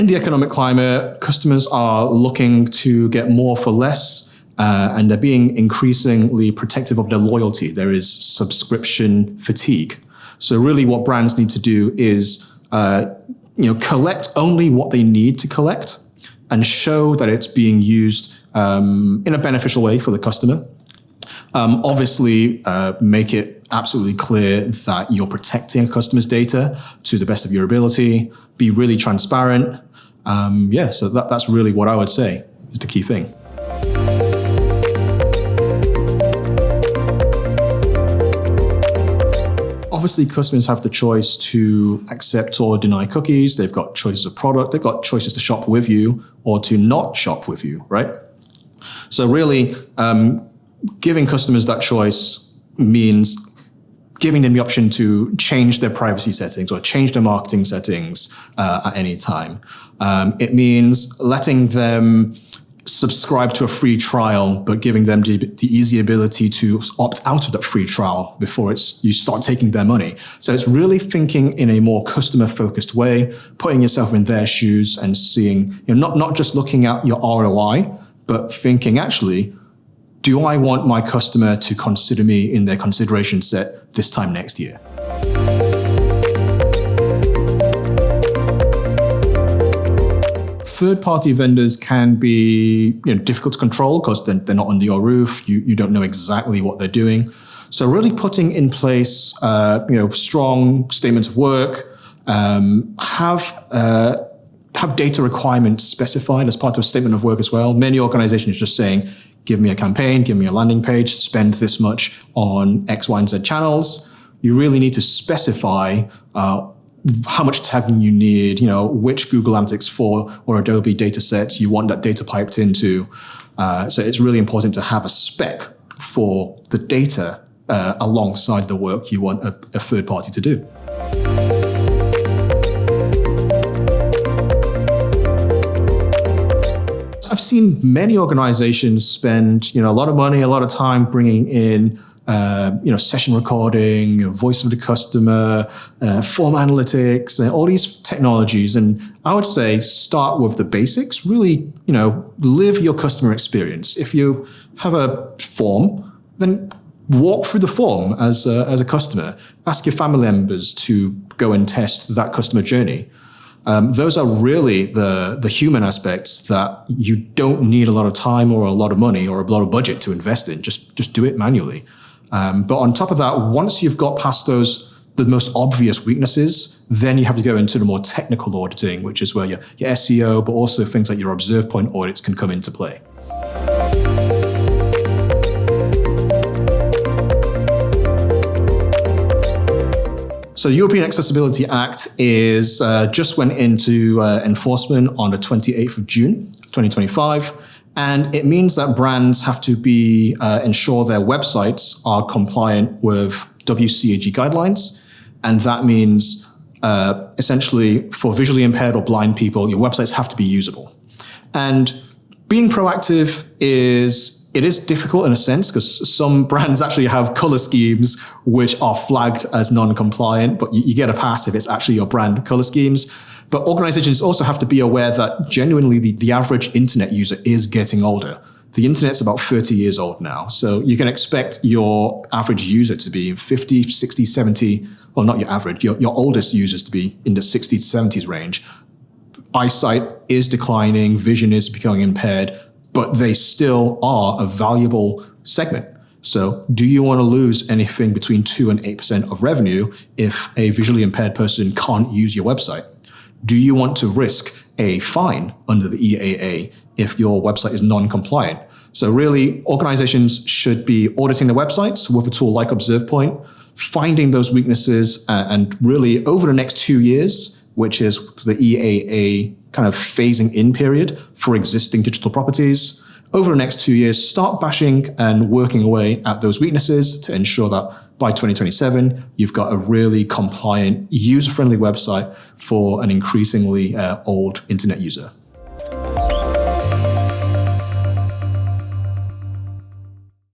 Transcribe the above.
in the economic climate, customers are looking to get more for less, and they're being increasingly protective of their loyalty. There is subscription fatigue. So really what brands need to do is collect only what they need to collect and show that it's being used in a beneficial way for the customer. Obviously, make it absolutely clear that you're protecting a customer's data to the best of your ability. Be really transparent. So that's really what I would say is the key thing. Obviously, customers have the choice to accept or deny cookies. They've got choices of product. They've got choices to shop with you or to not shop with you, right? So really, giving customers that choice means giving them the option to change their privacy settings or change their marketing settings at any time. It means letting them subscribe to a free trial, but giving them the easy ability to opt out of that free trial before you start taking their money. So it's really thinking in a more customer-focused way, putting yourself in their shoes and seeing, not just looking at your ROI, but thinking, actually, do I want my customer to consider me in their consideration set this time next year? Third-party vendors can be difficult to control because they're not under your roof. You don't know exactly what they're doing. So really putting in place strong statements of work, have data requirements specified as part of a statement of work as well. Many organizations are just saying, give me a campaign, give me a landing page, spend this much on X, Y, and Z channels. You really need to specify how much tagging you need, which Google Analytics or Adobe data sets you want that data piped into. So it's really important to have a spec for the data alongside the work you want a third party to do. I've seen many organizations spend, a lot of money, a lot of time bringing in session recording, voice of the customer, form analytics, and all these technologies. And I would say start with the basics. Really, live your customer experience. If you have a form, then walk through the form as a customer. Ask your family members to go and test that customer journey. Those are really the human aspects that you don't need a lot of time or a lot of money or a lot of budget to invest in. Just do it manually. But on top of that, once you've got past the most obvious weaknesses, then you have to go into the more technical auditing, which is where your SEO, but also things like your ObservePoint audits can come into play. So the European Accessibility Act is just went into enforcement on the 28th of June, 2025. And it means that brands have to ensure their websites are compliant with WCAG guidelines. And that means essentially for visually impaired or blind people, your websites have to be usable. And being proactive is difficult in a sense because some brands actually have color schemes which are flagged as non-compliant, but you get a pass if it's actually your brand color schemes. But organizations also have to be aware that genuinely the average internet user is getting older. The internet's about 30 years old now. So you can expect your average user to be 50, 60, 70, well, not your average, your oldest users to be in the 60s to 70s range. Eyesight is declining, vision is becoming impaired, but they still are a valuable segment. So do you want to lose anything between 2 and 8% of revenue if a visually impaired person can't use your website? Do you want to risk a fine under the EAA if your website is non-compliant? So really, organizations should be auditing their websites with a tool like ObservePoint, finding those weaknesses, and really over the next 2 years, which is the EAA kind of phasing in period for existing digital properties, over the next 2 years, start bashing and working away at those weaknesses to ensure that by 2027, you've got a really compliant, user-friendly website for an increasingly old internet user.